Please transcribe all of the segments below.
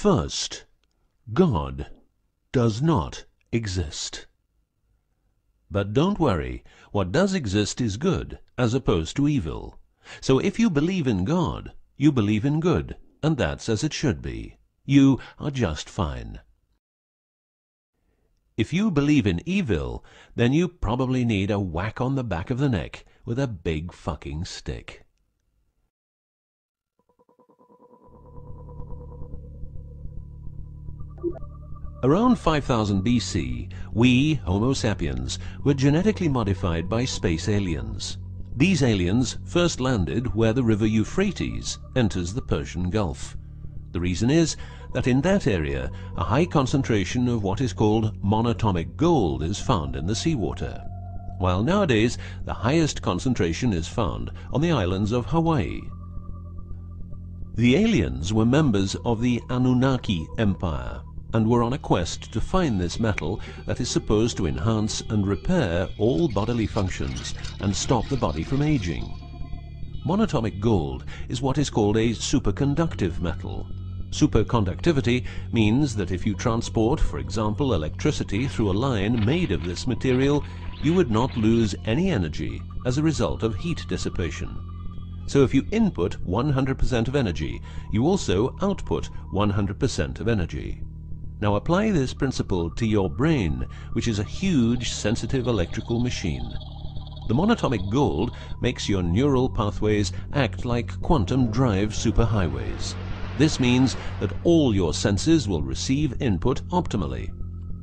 First, God does not exist. But don't worry, what does exist is good, as opposed to evil. So if you believe in God, you believe in good, and that's as it should be. You are just fine. If you believe in evil, then you probably need a whack on the back of the neck with a big fucking stick. Around 5000 BC, we, Homo sapiens, were genetically modified by space aliens. These aliens first landed where the river Euphrates enters the Persian Gulf. The reason is that in that area, a high concentration of what is called monatomic gold is found in the seawater, while nowadays the highest concentration is found on the islands of Hawaii. The aliens were members of the Anunnaki Empire, and were on a quest to find this metal that is supposed to enhance and repair all bodily functions and stop the body from aging. Monatomic gold is what is called a superconductive metal. Superconductivity means that if you transport, for example, electricity through a line made of this material, you would not lose any energy as a result of heat dissipation. So if you input 100% of energy, you also output 100% of energy. Now apply this principle to your brain, which is a huge, sensitive electrical machine. The monatomic gold makes your neural pathways act like quantum drive superhighways. This means that all your senses will receive input optimally.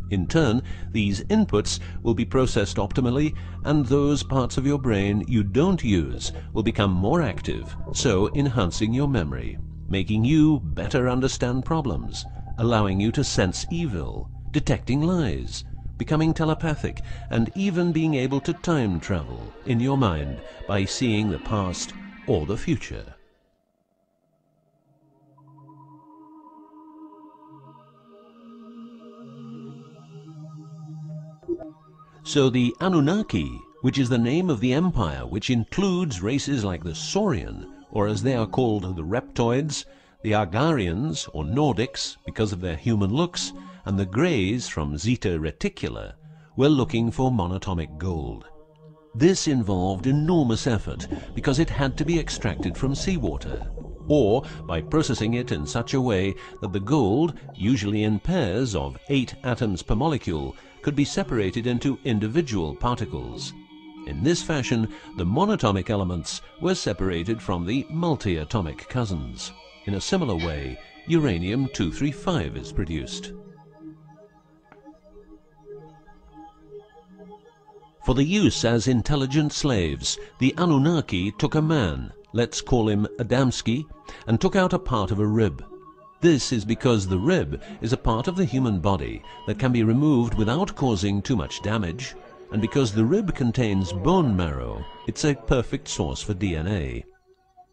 In turn, these inputs will be processed optimally, and those parts of your brain you don't use will become more active, so enhancing your memory, making you better understand problems, allowing you to sense evil, detecting lies, becoming telepathic, and even being able to time travel in your mind by seeing the past or the future. So the Anunnaki, which is the name of the empire which includes races like the Saurian, or as they are called the Reptoids, the Argarians, or Nordics, because of their human looks, and the Greys from Zeta Reticula, were looking for monatomic gold. This involved enormous effort because it had to be extracted from seawater, or by processing it in such a way that the gold, usually in pairs of 8 atoms per molecule, could be separated into individual particles. In this fashion, the monatomic elements were separated from the multi-atomic cousins. In a similar way, uranium-235 is produced. For the use as intelligent slaves, the Anunnaki took a man, let's call him Adamski, and took out a part of a rib. This is because the rib is a part of the human body that can be removed without causing too much damage, and because the rib contains bone marrow, it's a perfect source for DNA.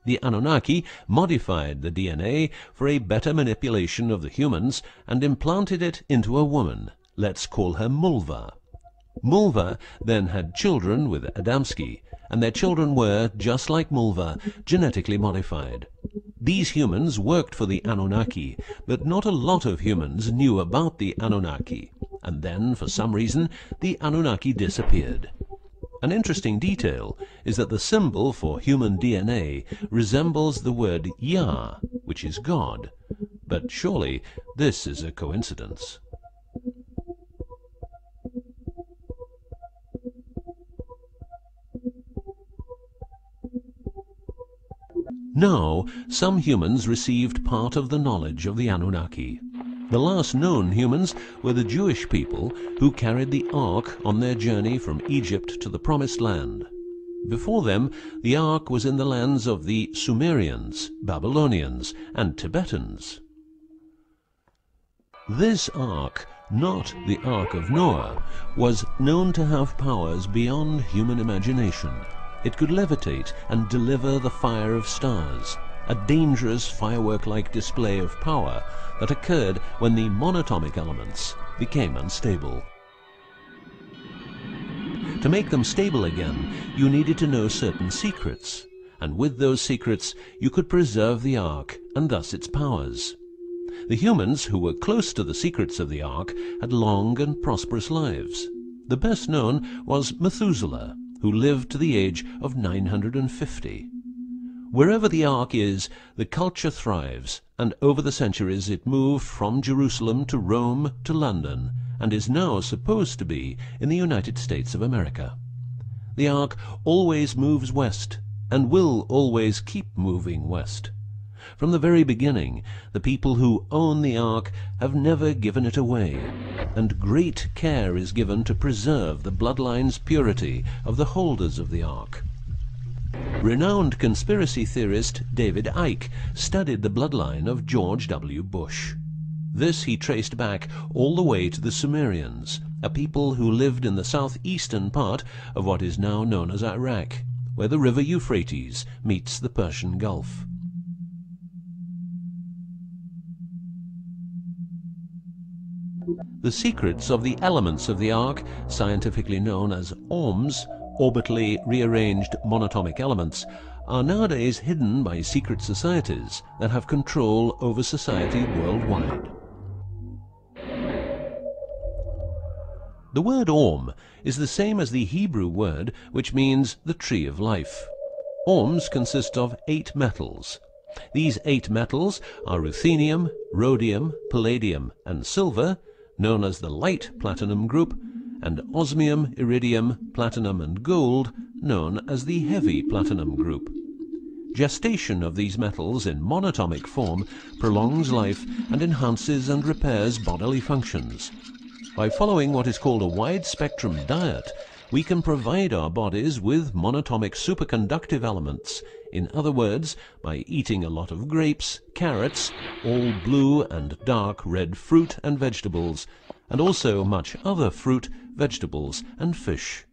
The Anunnaki modified the DNA for a better manipulation of the humans and implanted it into a woman, let's call her Mulva. Mulva then had children with Adamski, and their children were, just like Mulva, genetically modified. These humans worked for the Anunnaki, but not a lot of humans knew about the Anunnaki, and then, for some reason, the Anunnaki disappeared. An interesting detail is that the symbol for human DNA resembles the word Yah, which is God, but surely this is a coincidence. Now, some humans received part of the knowledge of the Anunnaki. The last known humans were the Jewish people who carried the Ark on their journey from Egypt to the Promised Land. Before them, the Ark was in the lands of the Sumerians, Babylonians, and Tibetans. This Ark, not the Ark of Noah, was known to have powers beyond human imagination. It could levitate and deliver the fire of stars, a dangerous firework-like display of power that occurred when the monatomic elements became unstable. To make them stable again, you needed to know certain secrets, and with those secrets you could preserve the Ark and thus its powers. The humans who were close to the secrets of the Ark had long and prosperous lives. The best known was Methuselah, who lived to the age of 950. Wherever the Ark is, the culture thrives, and over the centuries it moved from Jerusalem to Rome to London, and is now supposed to be in the United States of America. The Ark always moves west, and will always keep moving west. From the very beginning, the people who own the Ark have never given it away, and great care is given to preserve the bloodline's purity of the holders of the Ark. Renowned conspiracy theorist David Icke studied the bloodline of George W. Bush. This he traced back all the way to the Sumerians, a people who lived in the southeastern part of what is now known as Iraq, where the river Euphrates meets the Persian Gulf. The secrets of the elements of the Ark, scientifically known as ohms, orbitally rearranged monatomic elements, are nowadays hidden by secret societies that have control over society worldwide. The word Ohm is the same as the Hebrew word which means the tree of life. Ohms consist of 8 metals. These 8 metals are ruthenium, rhodium, palladium, and silver, known as the light platinum group, and osmium, iridium, platinum, and gold, known as the heavy platinum group. Gestation of these metals in monatomic form prolongs life and enhances and repairs bodily functions. By following what is called a wide-spectrum diet, we can provide our bodies with monatomic superconductive elements. In other words, by eating a lot of grapes, carrots, all blue and dark red fruit and vegetables, and also much other fruit, vegetables, and fish.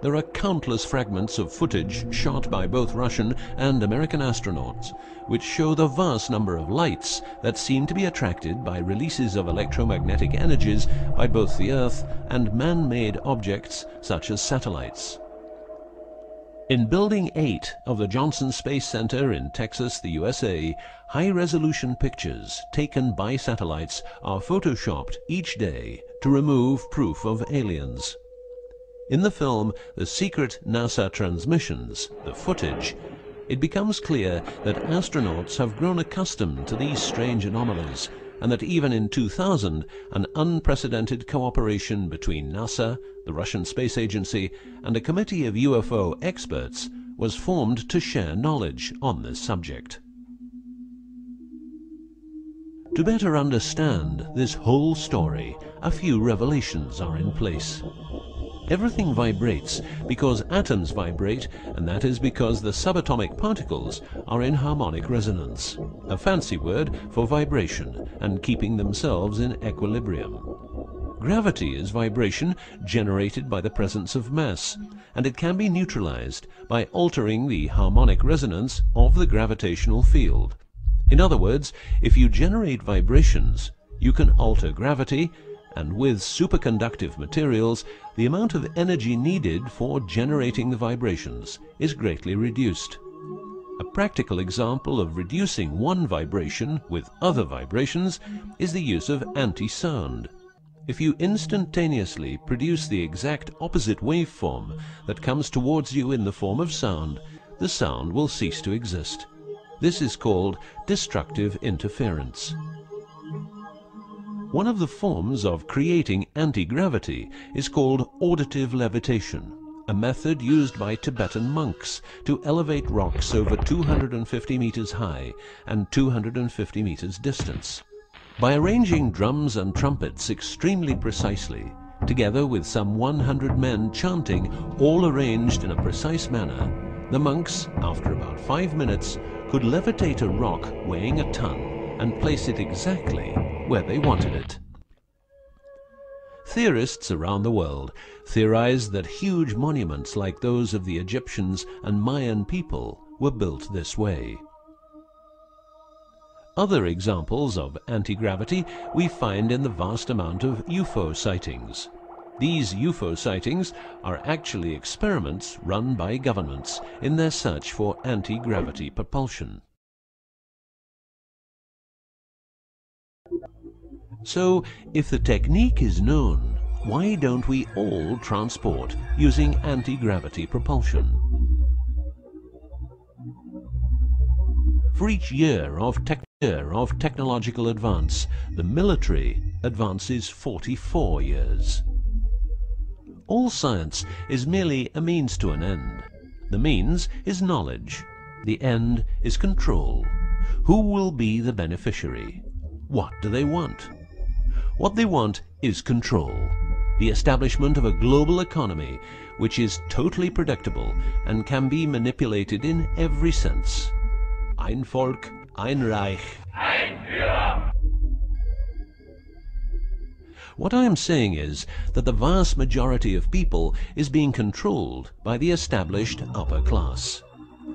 There are countless fragments of footage shot by both Russian and American astronauts, which show the vast number of lights that seem to be attracted by releases of electromagnetic energies by both the Earth and man-made objects such as satellites. In Building 8 of the Johnson Space Center in Texas, the USA, high-resolution pictures taken by satellites are photoshopped each day to remove proof of aliens. In the film The Secret NASA Transmissions, the footage, it becomes clear that astronauts have grown accustomed to these strange anomalies, and that even in 2000, an unprecedented cooperation between NASA, the Russian Space Agency, and a committee of UFO experts was formed to share knowledge on this subject. To better understand this whole story, a few revelations are in place. Everything vibrates because atoms vibrate, and that is because the subatomic particles are in harmonic resonance, a fancy word for vibration and keeping themselves in equilibrium. Gravity is vibration generated by the presence of mass, and it can be neutralized by altering the harmonic resonance of the gravitational field. In other words, if you generate vibrations, you can alter gravity, and with superconductive materials, the amount of energy needed for generating the vibrations is greatly reduced. A practical example of reducing one vibration with other vibrations is the use of anti-sound. If you instantaneously produce the exact opposite waveform that comes towards you in the form of sound, the sound will cease to exist. This is called destructive interference. One of the forms of creating anti-gravity is called auditive levitation, a method used by Tibetan monks to elevate rocks over 250 meters high and 250 meters distance. By arranging drums and trumpets extremely precisely, together with some 100 men chanting, all arranged in a precise manner, the monks, after about 5 minutes, could levitate a rock weighing a ton and place it exactly where they wanted it. Theorists around the world theorize that huge monuments like those of the Egyptians and Mayan people were built this way. Other examples of anti-gravity we find in the vast amount of UFO sightings. These UFO sightings are actually experiments run by governments in their search for anti-gravity propulsion. So, if the technique is known, why don't we all transport using anti-gravity propulsion? For each year of technological advance, the military advances 44 years. All science is merely a means to an end. The means is knowledge. The end is control. Who will be the beneficiary? What do they want? What they want is control. The establishment of a global economy which is totally predictable and can be manipulated in every sense. Ein Volk, ein Reich, ein Führer. What I am saying is that the vast majority of people is being controlled by the established upper class.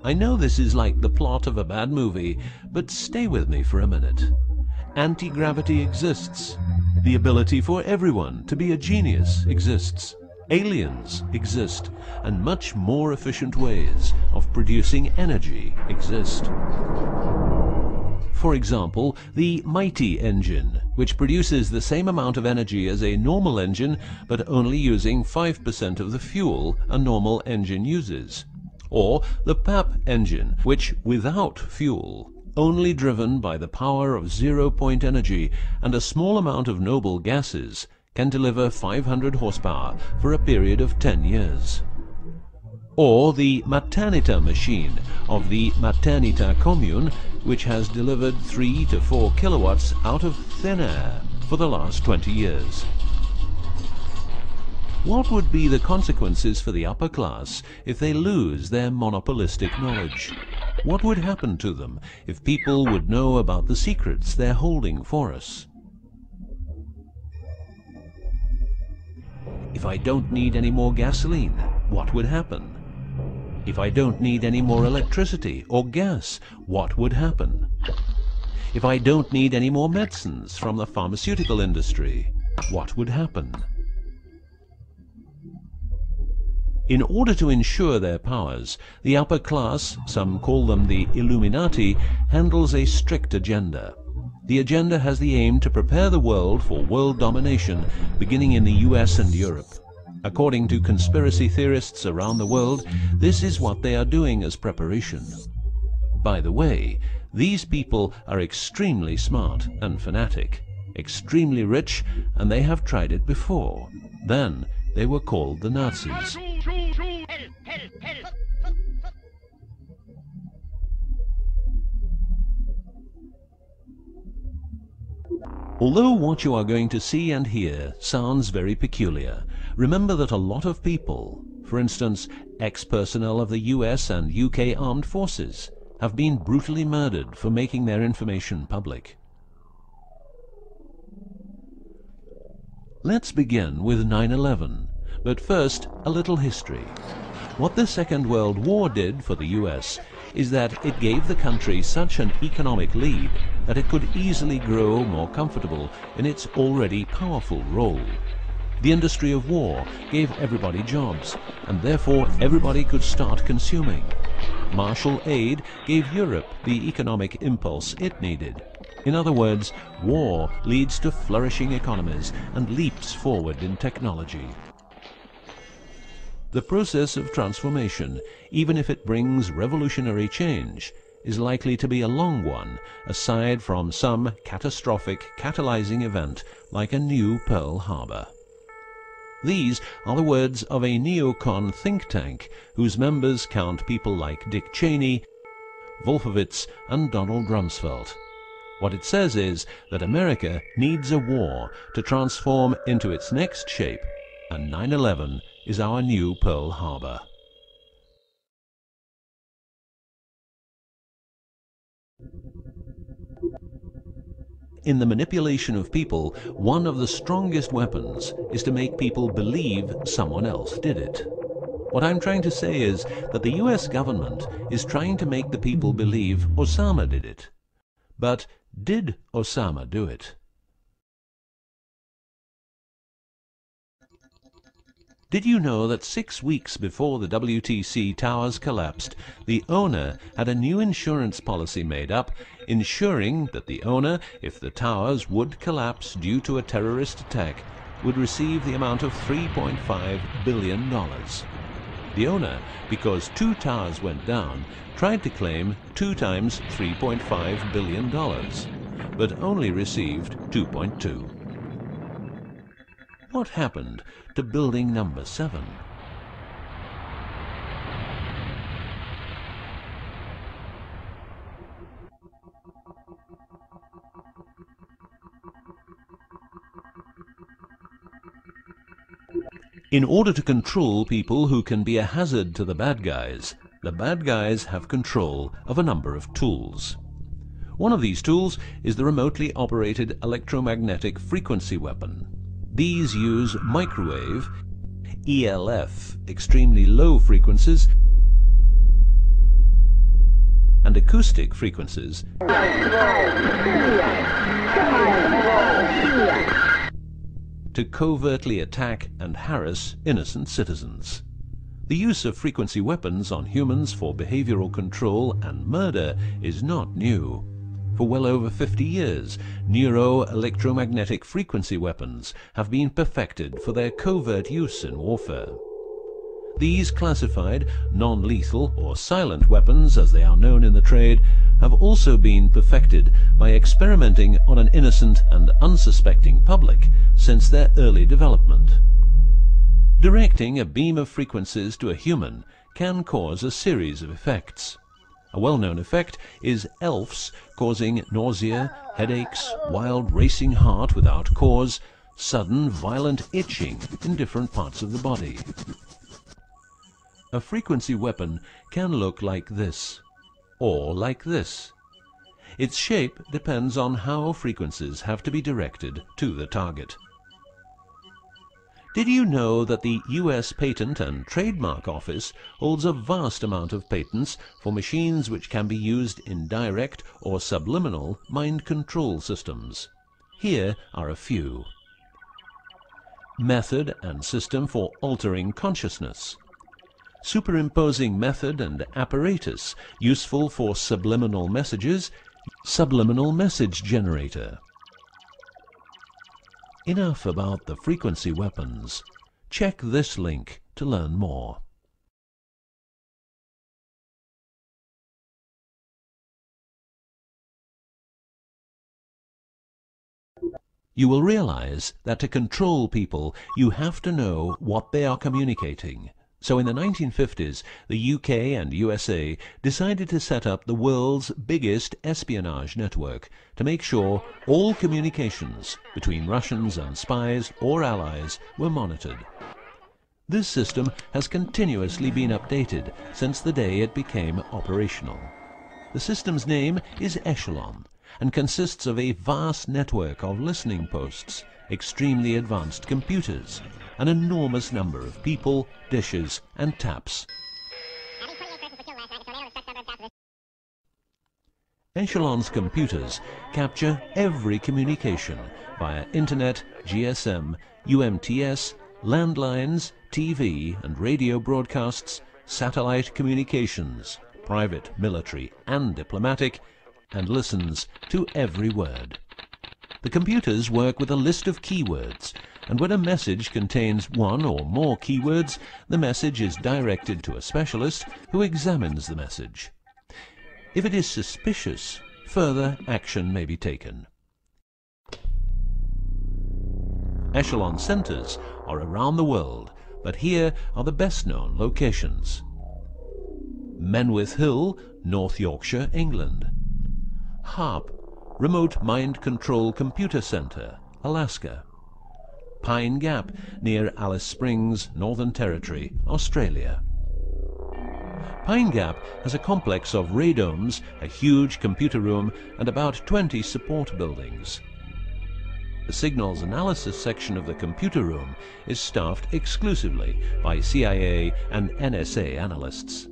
I know this is like the plot of a bad movie, but stay with me for a minute. Anti-gravity exists. The ability for everyone to be a genius exists. Aliens exist, and much more efficient ways of producing energy exist. For example, the mighty engine, which produces the same amount of energy as a normal engine, but only using 5% of the fuel a normal engine uses. Or the PAP engine, which, without fuel, only driven by the power of zero-point energy and a small amount of noble gases, can deliver 500 horsepower for a period of 10 years. Or the Maternita machine of the Maternita commune, which has delivered 3 to 4 kilowatts out of thin air for the last 20 years. What would be the consequences for the upper class if they lose their monopolistic knowledge? What would happen to them if people would know about the secrets they're holding for us? If I don't need any more gasoline, what would happen? If I don't need any more electricity or gas, what would happen? If I don't need any more medicines from the pharmaceutical industry, what would happen? In order to ensure their powers, the upper class, some call them the Illuminati, handles a strict agenda. The agenda has the aim to prepare the world for world domination, beginning in the US and Europe. According to conspiracy theorists around the world, this is what they are doing as preparation. By the way, these people are extremely smart and fanatic, extremely rich, and they have tried it before. Then they were called the Nazis. Although what you are going to see and hear sounds very peculiar, remember that a lot of people, for instance, ex-personnel of the US and UK armed forces, have been brutally murdered for making their information public. Let's begin with 9/11, but first a little history. What the Second World War did for the US is that it gave the country such an economic lead that it could easily grow more comfortable in its already powerful role. The industry of war gave everybody jobs, and therefore everybody could start consuming. Marshall aid gave Europe the economic impulse it needed. In other words, war leads to flourishing economies and leaps forward in technology. The process of transformation, even if it brings revolutionary change, is likely to be a long one, aside from some catastrophic catalyzing event like a new Pearl Harbor. These are the words of a neocon think tank whose members count people like Dick Cheney, Wolfowitz, and Donald Rumsfeld. What it says is that America needs a war to transform into its next shape, and 9/11 is our new Pearl Harbor. In the manipulation of people, one of the strongest weapons is to make people believe someone else did it. What I'm trying to say is that the US government is trying to make the people believe Osama did it. But did Osama do it? Did you know that 6 weeks before the WTC towers collapsed, the owner had a new insurance policy made up, ensuring that the owner, if the towers would collapse due to a terrorist attack, would receive the amount of $3.5 billion. The owner, because 2 towers went down, tried to claim 2 times $3.5 billion, but only received 2.2. What happened to building number 7? In order to control people who can be a hazard to the bad guys have control of a number of tools. One of these tools is the remotely operated electromagnetic frequency weapon. These use microwave, ELF, extremely low frequencies, and acoustic frequencies to covertly attack and harass innocent citizens. The use of frequency weapons on humans for behavioral control and murder is not new. For well over 50 years, neuro-electromagnetic frequency weapons have been perfected for their covert use in warfare. These classified, non-lethal or silent weapons, as they are known in the trade, have also been perfected by experimenting on an innocent and unsuspecting public since their early development. Directing a beam of frequencies to a human can cause a series of effects. A well-known effect is ELFs causing nausea, headaches, wild racing heart without cause, sudden violent itching in different parts of the body. A frequency weapon can look like this, or like this. Its shape depends on how frequencies have to be directed to the target. Did you know that the US Patent and Trademark Office holds a vast amount of patents for machines which can be used in direct or subliminal mind control systems? Here are a few. Method and system for altering consciousness. Superimposing method and apparatus useful for subliminal messages, subliminal message generator. Enough about the frequency weapons. Check this link to learn more. You will realize that to control people, you have to know what they are communicating. So in the 1950s, the UK and USA decided to set up the world's biggest espionage network to make sure all communications between Russians and spies or allies were monitored. This system has continuously been updated since the day it became operational. The system's name is Echelon and consists of a vast network of listening posts, extremely advanced computers, an enormous number of people, dishes, and taps. Echelon's computers capture every communication via internet, GSM, UMTS, landlines, TV and radio broadcasts, satellite communications, private, military, and diplomatic, and listens to every word. The computers work with a list of keywords, and when a message contains one or more keywords, the message is directed to a specialist who examines the message. If it is suspicious, further action may be taken. Echelon centers are around the world, but here are the best-known locations. Menwith Hill, North Yorkshire, England. HARP, Remote Mind Control Computer Center, Alaska. Pine Gap, near Alice Springs, Northern Territory, Australia. Pine Gap has a complex of radomes, a huge computer room, and about 20 support buildings. The signals analysis section of the computer room is staffed exclusively by CIA and NSA analysts.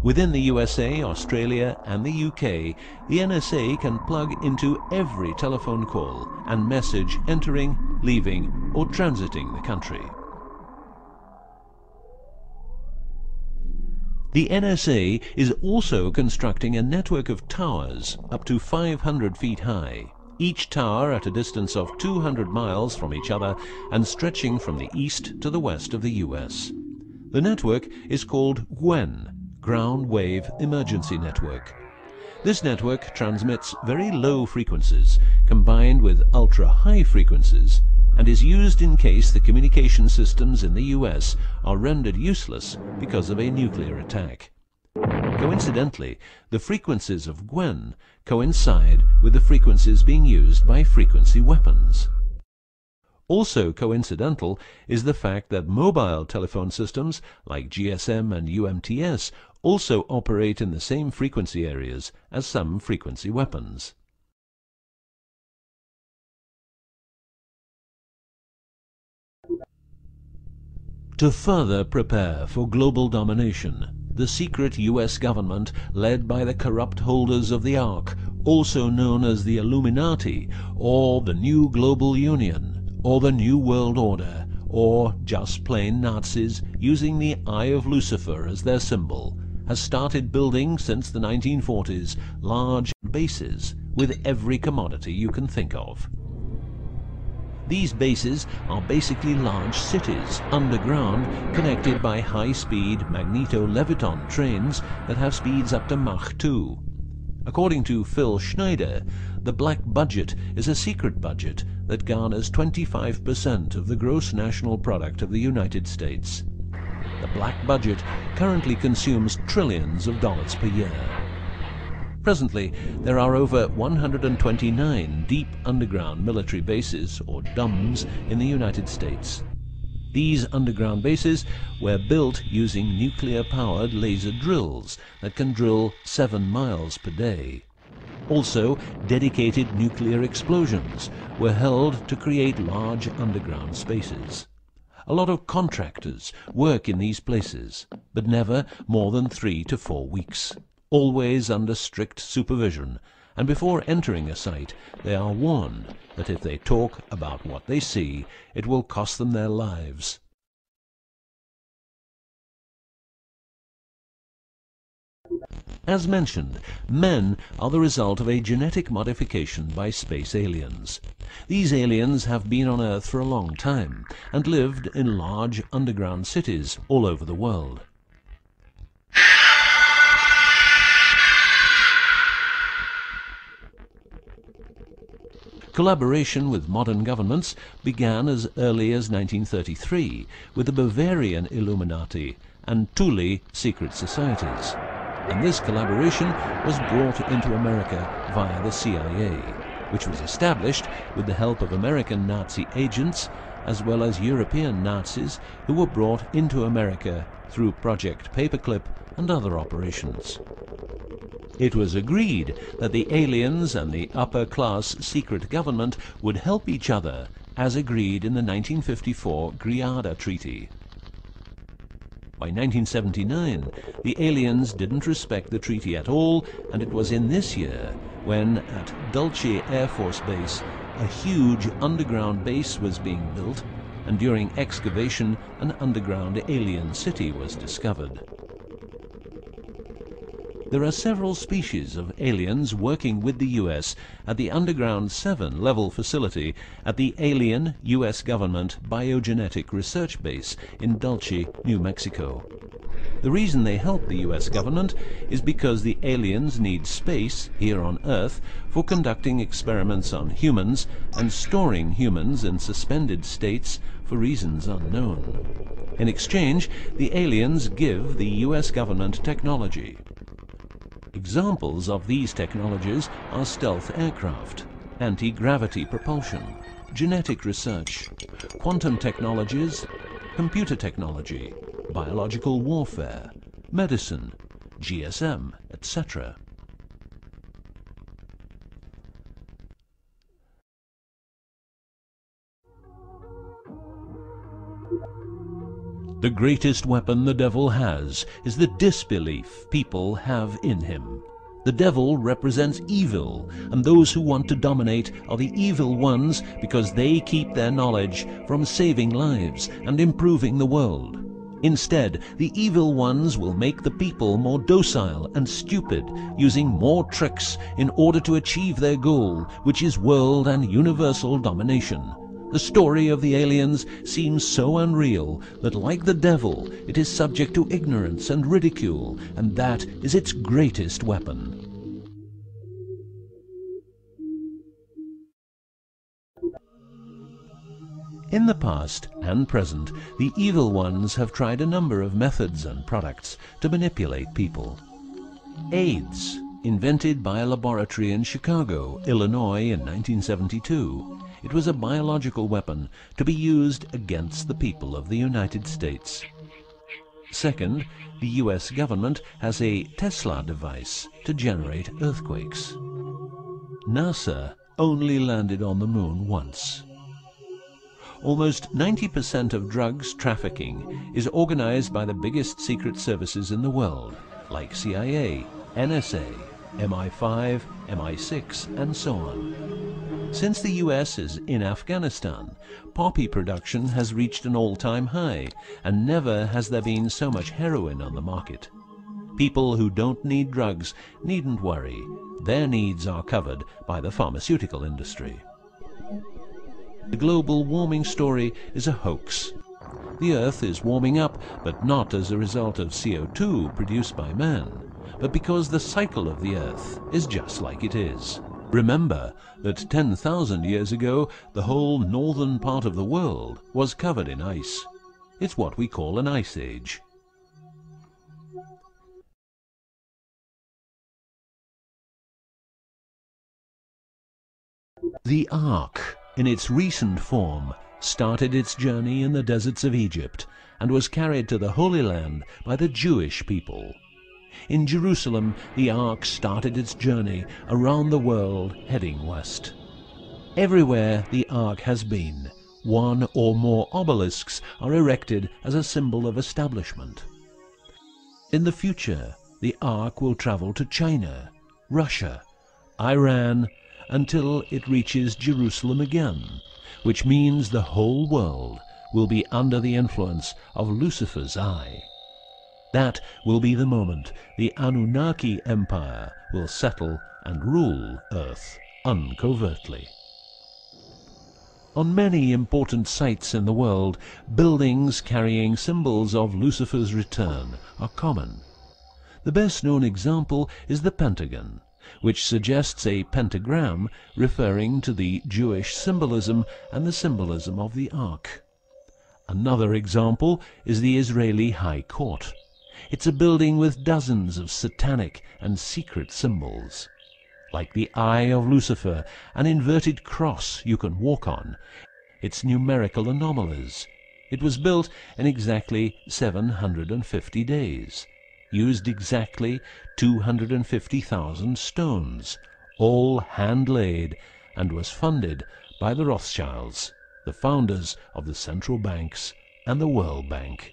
Within the USA, Australia and the UK, the NSA can plug into every telephone call and message entering, leaving or transiting the country. The NSA is also constructing a network of towers up to 500 feet high, each tower at a distance of 200 miles from each other and stretching from the east to the west of the US. The network is called GWEN, Ground Wave Emergency Network. This network transmits very low frequencies combined with ultra-high frequencies and is used in case the communication systems in the US are rendered useless because of a nuclear attack. Coincidentally, the frequencies of GWEN coincide with the frequencies being used by frequency weapons. Also coincidental is the fact that mobile telephone systems like GSM and UMTS also operate in the same frequency areas as some frequency weapons. To further prepare for global domination, the secret US government, led by the corrupt holders of the Ark, also known as the Illuminati, or the New Global Union, or the New World Order, or just plain Nazis using the Eye of Lucifer as their symbol, has started building since the 1940s large bases with every commodity you can think of. These bases are basically large cities underground, connected by high-speed magneto-leviton trains that have speeds up to Mach 2. According to Phil Schneider, the black budget is a secret budget that garners 25% of the gross national product of the United States. The black budget currently consumes trillions of dollars per year. Presently, there are over 129 deep underground military bases, or DUMBs, in the United States. These underground bases were built using nuclear-powered laser drills that can drill 7 miles per day. Also, dedicated nuclear explosions were held to create large underground spaces. A lot of contractors work in these places, but never more than 3 to 4 weeks. Always under strict supervision, and before entering a site they are warned that if they talk about what they see, it will cost them their lives. As mentioned, men are the result of a genetic modification by space aliens. These aliens have been on Earth for a long time and lived in large underground cities all over the world. Collaboration with modern governments began as early as 1933 with the Bavarian Illuminati and Thule secret societies, and this collaboration was brought into America via the CIA, which was established with the help of American Nazi agents as well as European Nazis who were brought into America through Project Paperclip and other operations. It was agreed that the aliens and the upper-class secret government would help each other, as agreed in the 1954 Greada Treaty. By 1979, the aliens didn't respect the treaty at all, and it was in this year when, at Dulce Air Force Base, a huge underground base was being built, and during excavation, an underground alien city was discovered. There are several species of aliens working with the US at the Underground 7 level facility at the Alien US Government Biogenetic Research Base in Dulce, New Mexico. The reason they help the US government is because the aliens need space here on Earth for conducting experiments on humans and storing humans in suspended states for reasons unknown. In exchange, the aliens give the US government technology. Examples of these technologies are stealth aircraft, anti-gravity propulsion, genetic research, quantum technologies, computer technology, biological warfare, medicine, GSM, etc. The greatest weapon the devil has is the disbelief people have in him. The devil represents evil, and those who want to dominate are the evil ones because they keep their knowledge from saving lives and improving the world. Instead, the evil ones will make the people more docile and stupid, using more tricks in order to achieve their goal, which is world and universal domination. The story of the aliens seems so unreal that, like the devil, it is subject to ignorance and ridicule, and that is its greatest weapon. In the past and present, the evil ones have tried a number of methods and products to manipulate people. AIDS, invented by a laboratory in Chicago, Illinois in 1972. It was a biological weapon to be used against the people of the United States. Second, the US government has a Tesla device to generate earthquakes. NASA only landed on the moon once. Almost 90% of drugs trafficking is organized by the biggest secret services in the world, like CIA, NSA, MI5, MI6, and so on. Since the US is in Afghanistan, poppy production has reached an all-time high, and never has there been so much heroin on the market. People who don't need drugs needn't worry. Their needs are covered by the pharmaceutical industry. The global warming story is a hoax. The Earth is warming up, but not as a result of CO2 produced by man, but because the cycle of the Earth is just like it is. Remember that 10,000 years ago, the whole northern part of the world was covered in ice. It's what we call an ice age. The Ark, in its recent form, started its journey in the deserts of Egypt and was carried to the Holy Land by the Jewish people. In Jerusalem, the Ark started its journey around the world heading west. Everywhere the Ark has been, one or more obelisks are erected as a symbol of establishment. In the future, the Ark will travel to China, Russia, Iran, until it reaches Jerusalem again, which means the whole world will be under the influence of Lucifer's eye. That will be the moment the Anunnaki Empire will settle and rule Earth uncovertly. On many important sites in the world, buildings carrying symbols of Lucifer's return are common. The best-known example is the Pentagon, which suggests a pentagram referring to the Jewish symbolism and the symbolism of the Ark. Another example is the Israeli High Court. It's a building with dozens of satanic and secret symbols. Like the Eye of Lucifer, an inverted cross you can walk on, its numerical anomalies. It was built in exactly 750 days. Used exactly 250,000 stones, all hand-laid, and was funded by the Rothschilds, the founders of the central banks and the World Bank.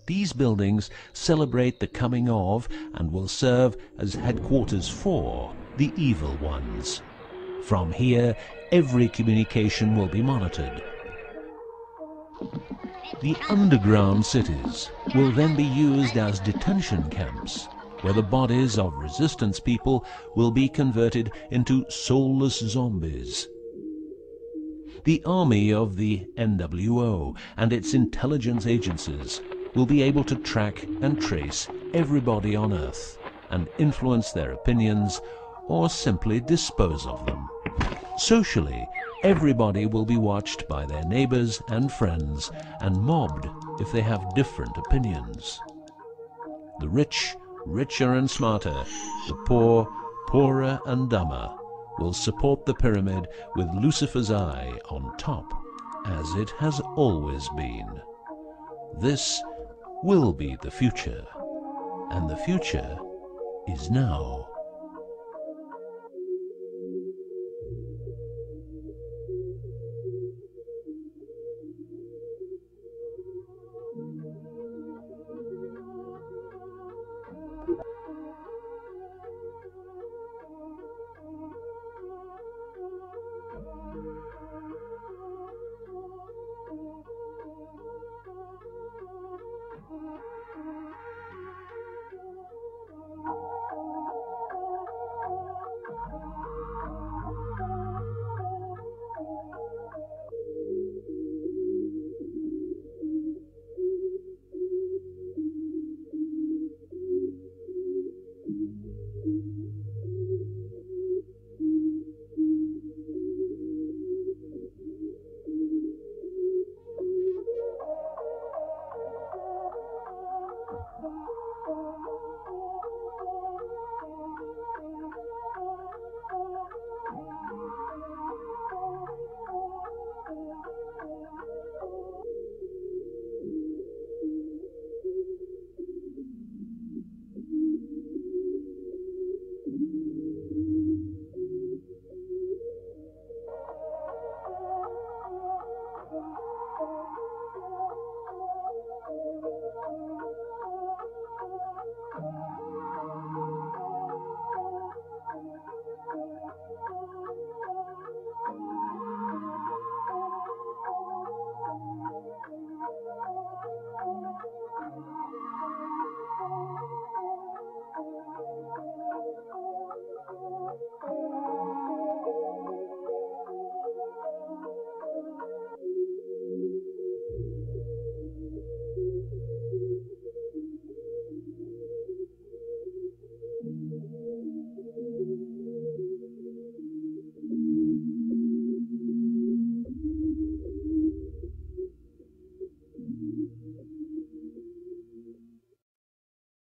These buildings celebrate the coming of and will serve as headquarters for the evil ones. From here, every communication will be monitored. The underground cities will then be used as detention camps, where the bodies of resistance people will be converted into soulless zombies. The army of the NWO and its intelligence agencies will be able to track and trace everybody on Earth and influence their opinions or simply dispose of them. Socially, everybody will be watched by their neighbors and friends and mobbed if they have different opinions. The rich, richer and smarter, the poor, poorer and dumber, will support the pyramid with Lucifer's eye on top, as it has always been. This will be the future, and the future is now.